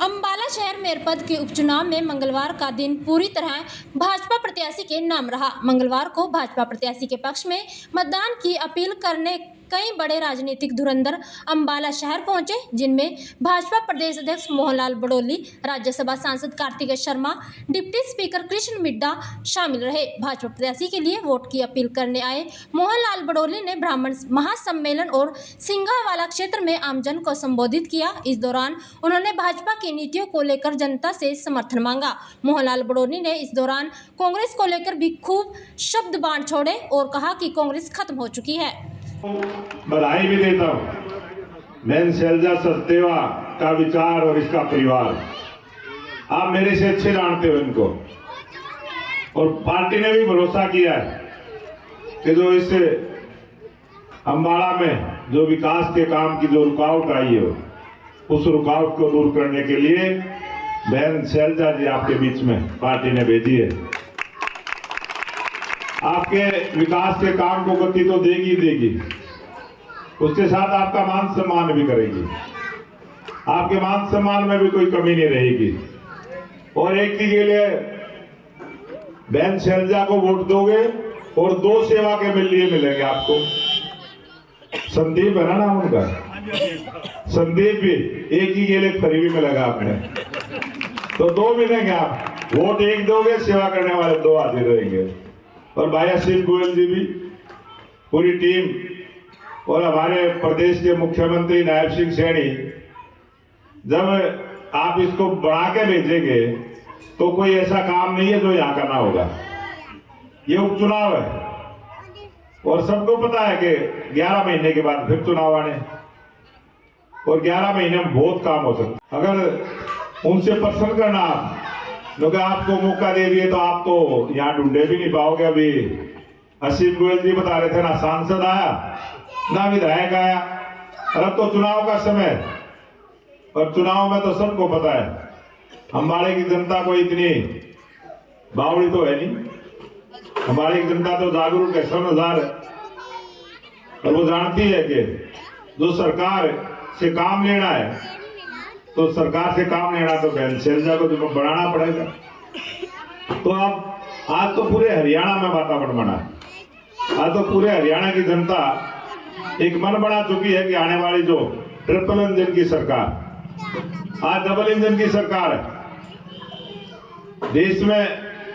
अंबाला शहर मेयर पद के उपचुनाव में मंगलवार का दिन पूरी तरह भाजपा प्रत्याशी के नाम रहा। मंगलवार को भाजपा प्रत्याशी के पक्ष में मतदान की अपील करने कई बड़े राजनीतिक धुरंधर अंबाला शहर पहुंचे, जिनमें भाजपा प्रदेश अध्यक्ष मोहनलाल बड़ोली, राज्यसभा सांसद कार्तिकेय शर्मा, डिप्टी स्पीकर कृष्ण मिड्डा शामिल रहे। भाजपा प्रत्याशी के लिए वोट की अपील करने आए मोहनलाल बड़ोली ने ब्राह्मण महासम्मेलन और सिंघावाला क्षेत्र में आमजन को संबोधित किया। इस दौरान उन्होंने भाजपा की नीतियों को लेकर जनता से समर्थन मांगा। मोहनलाल बड़ोली ने इस दौरान कांग्रेस को लेकर भी खूब शब्द बाण छोड़े और कहा कि कांग्रेस खत्म हो चुकी है। बधाई भी देता हूं। बहन शैलजा सचदेवा का विचार और इसका परिवार आप मेरे से अच्छे जानते हो इनको, और पार्टी ने भी भरोसा किया है कि जो इस अंबाला में जो विकास के काम की जो रुकावट आई है उस रुकावट को दूर करने के लिए बहन शैलजा जी आपके बीच में पार्टी ने भेजी है। आपके विकास के काम को गति तो देगी देगी, उसके साथ आपका मान सम्मान भी करेगी। आपके मान सम्मान में भी कोई कमी नहीं रहेगी। और एक चीज के लिए बहन शैलजा को वोट दोगे और दो सेवा के लिए मिलेंगे आपको। संदीप है ना नाम उनका, संदीप भी एक ही के लिए फ्री भी मिलेगा आपने, तो दो मिलेंगे। आप वोट एक दोगे, सेवा करने वाले दो हाजिर रहेंगे। और भाई असीम गोयल जी भी, पूरी टीम और हमारे प्रदेश के मुख्यमंत्री नायब सिंह सैनी, जब आप इसको बढ़ा के भेजेंगे तो कोई ऐसा काम नहीं है जो यहाँ करना होगा। ये उपचुनाव है और सबको पता है कि 11 महीने के बाद फिर चुनाव आने, और 11 महीने में बहुत काम हो सकता। अगर उनसे प्रसन्न करना, क्योंकि आपको मौका दे दिए तो आप तो यहाँ ढूंढे भी नहीं पाओगे। अभी असीम गोयल जी बता रहे थे ना सांसद आया ना विधायक आया। अब तो चुनाव का समय, और चुनाव में तो सबको पता है हमारे की जनता को इतनी बावड़ी तो है नहीं। हमारी जनता तो जागरूक है, समझदार है, और वो जानती है कि जो सरकार से काम लेना है तो सरकार से काम लेना तो बहन शैलजा को तो बढ़ाना पड़ेगा। तो अब आज तो पूरे हरियाणा में वातावरण बना है। आज तो पूरे हरियाणा की जनता एक मन बना चुकी है कि आने वाली जो ट्रिपल इंजन की सरकार, आज डबल इंजन की सरकार है। देश में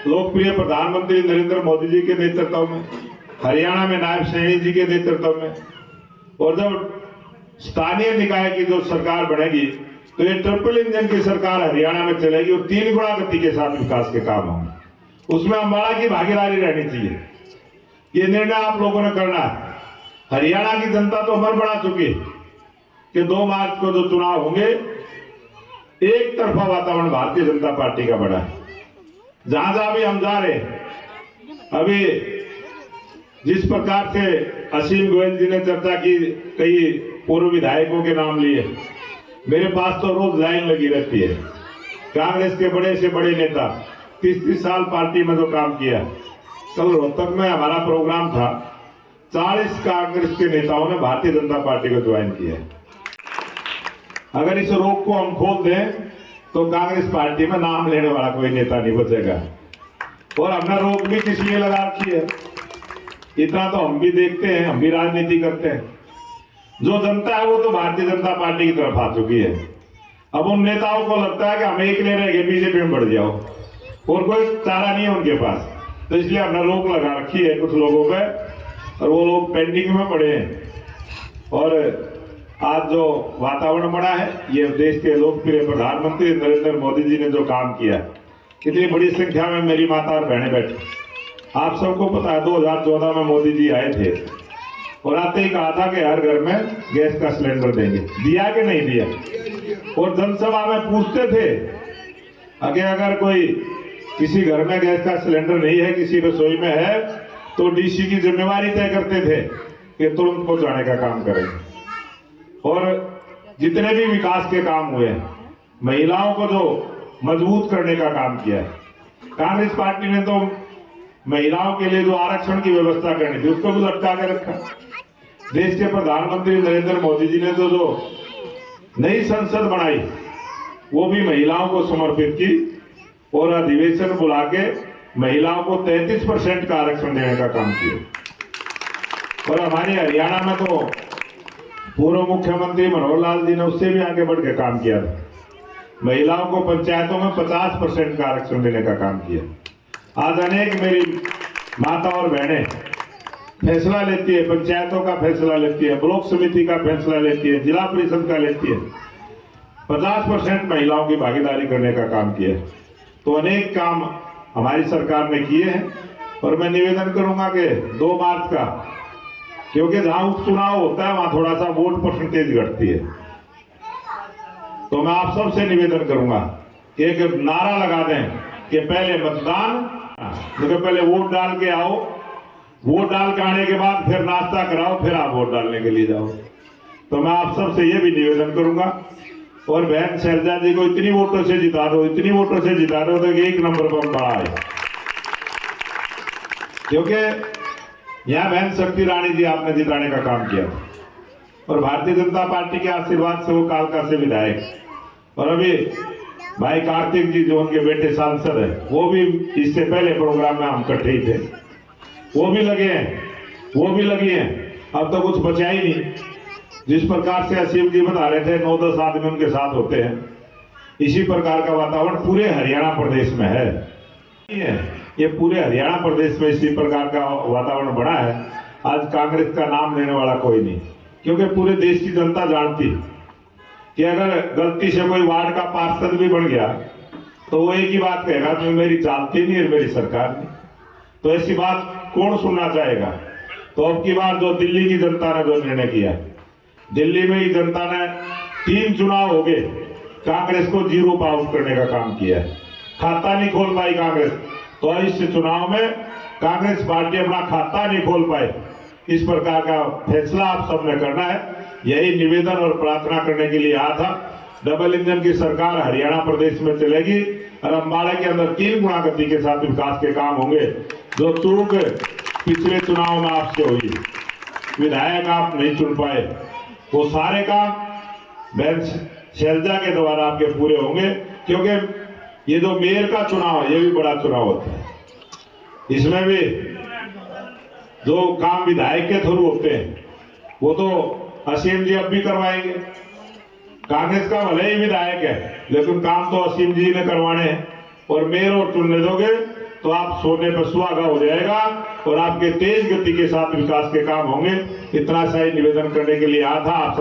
लोकप्रिय प्रधानमंत्री नरेंद्र मोदी जी के नेतृत्व में, हरियाणा में नायब सैनी जी के नेतृत्व में, और जब स्थानीय निकाय की जो सरकार बनेगी तो ये ट्रिपल इंजन की सरकार हरियाणा में चलेगी और 3 गुना गति के साथ विकास के काम होंगे। उसमें अंबाला की भागीदारी रहनी चाहिए। ये निर्णय आप लोगों ने करना है। हरियाणा की जनता तो मन बना चुकी है कि 2 मार्च को जो चुनाव होंगे, एक तरफा वातावरण भारतीय जनता पार्टी का बना है। जहां जहां भी हम जा रहे हैं, अभी जिस प्रकार से असीम गोयल जी ने चर्चा की, कई पूर्व विधायकों के नाम लिए, मेरे पास तो रोज लाइन लगी रहती है। कांग्रेस के बड़े से बड़े नेता 30-30 साल पार्टी में जो काम किया। कल रोहतक में हमारा प्रोग्राम था, 40 कांग्रेस के नेताओं ने भारतीय जनता पार्टी को ज्वाइन किया। अगर इस रोग को हम खोल दें तो कांग्रेस पार्टी में नाम लेने वाला कोई नेता नहीं बचेगा। और हमने रोक भी किस लिए लगा रखी है, इतना तो हम भी देखते हैं, हम भी राजनीति करते हैं। जो जनता है वो तो भारतीय जनता पार्टी की तरफ आ चुकी है। अब उन नेताओं को लगता है कि हम एक ले रह गए, बीजेपी में बढ़ जाओ, और कोई चारा नहीं है उनके पास। तो इसलिए हमने रोक लगा रखी है कुछ लोगों पे, और वो लोग पेंडिंग में पड़े हैं। और आज जो वातावरण बना है, ये देश के लोकप्रिय प्रधानमंत्री नरेंद्र मोदी जी ने जो काम किया, कितनी बड़ी संख्या में मेरी माता और बहनें बैठी। आप सबको पता है 2014 में मोदी जी आए थे और आते ही कहा था कि हर घर में गैस का सिलेंडर देंगे। दिया कि नहीं दिया? और जनसभा में पूछते थे कि अगर कोई किसी घर में गैस का सिलेंडर नहीं है, किसी रसोई में है, तो डीसी की जिम्मेवारी तय करते थे कि तुरंत पहुंचाने का काम करेंगे। और जितने भी विकास के काम हुए, महिलाओं को जो मजबूत करने का काम किया है, कांग्रेस पार्टी ने तो महिलाओं के लिए जो आरक्षण की व्यवस्था करनी थी उसको भी लटका के रखा। देश के प्रधानमंत्री नरेंद्र मोदी जी ने तो जो नई संसद बनाई वो भी महिलाओं को समर्पित की और अधिवेशन बुला के महिलाओं को 33% का आरक्षण देने का काम किया। और हमारे हरियाणा में तो पूर्व मुख्यमंत्री मनोहर लाल जी ने उससे भी आगे बढ़ के काम किया था। महिलाओं को पंचायतों में 50% का आरक्षण देने का काम किया। आज अनेक मेरी माता और बहनें फैसला लेती है, पंचायतों का फैसला लेती है, ब्लॉक समिति का फैसला लेती है, जिला परिषद का लेती है। 50% महिलाओं की भागीदारी करने का काम किया। तो अनेक काम हमारी सरकार ने किए हैं। और मैं निवेदन करूंगा कि 2 मार्च का, क्योंकि जहां उपचुनाव होता है वहां थोड़ा सा वोट परसेंटेज घटती है, तो मैं आप सबसे निवेदन करूंगा कि एक नारा लगा दें कि पहले मतदान, तो पहले वोट डाल के आओ, वोट डाल के आने के बाद फिर नाश्ता कराओ, फिर आप वोट डालने के लिए जाओ। तो मैं आप सबसे ये भी निवेदन करूंगा। और बहन शैलजा जी को इतनी वोटों से जिता दो, इतनी वोटों से जिता दो तो 1 नंबर पर बड़ा है। क्योंकि यहाँ बहन शक्ति रानी जी आपने जिताने का काम किया और भारतीय जनता पार्टी के आशीर्वाद से वो कालका से विधायक, और अभी भाई कार्तिक जी जो उनके बेटे सांसद है, वो भी इससे पहले प्रोग्राम में हम इकट्ठे ही थे, वो भी लगे हैं। अब तो कुछ बचा ही नहीं। जिस प्रकार से असीम जी बता रहे थे 9-10 आदमी उनके साथ होते हैं, इसी प्रकार का वातावरण पूरे हरियाणा प्रदेश में है। ये पूरे हरियाणा प्रदेश में इसी प्रकार का वातावरण बना है। आज कांग्रेस का नाम लेने वाला कोई नहीं, क्योंकि पूरे देश की जनता जानती कि अगर गलती से कोई वार्ड का पार्षद भी बन गया तो वो एक ही बात कहेगा, तो मेरी चालती नहीं है, मेरी सरकार नहीं। तो ऐसी बात कौन सुनना चाहेगा। तो अब की बार जो दिल्ली की जनता ने जो निर्णय किया, दिल्ली में ही जनता ने 3 चुनाव हो गए, कांग्रेस को 0 आउट करने का काम किया है। खाता नहीं खोल पाई कांग्रेस, तो इस चुनाव में कांग्रेस पार्टी अपना खाता नहीं खोल पाए। इस प्रकार का फैसला आप सबने करना है। यही निवेदन और प्रार्थना करने के लिए आया था। डबल इंजन की सरकार हरियाणा प्रदेश में चलेगी और अम्बाड़े के अंदर 3 गुना गति के साथ विकास के काम होंगे। जो चूक पिछले चुनाव में आपसे हुई, विधायक आप नहीं चुन पाए, वो सारे काम बहन शैलजा के द्वारा आपके पूरे होंगे। क्योंकि ये जो मेयर का चुनाव है, ये भी बड़ा चुनाव होता है। इसमें भी जो काम विधायक के थ्रू होते हैं, वो तो असीम जी अब भी करवाएंगे। कांग्रेस का भले ही विधायक है, लेकिन काम तो असीम जी ने करवाने हैं। और मेयर और चुनने दोगे तो आप सोने पर सुहागा हो जाएगा और आपके तेज गति के साथ विकास के काम होंगे। इतना सा ही निवेदन करने के लिए आया था। आप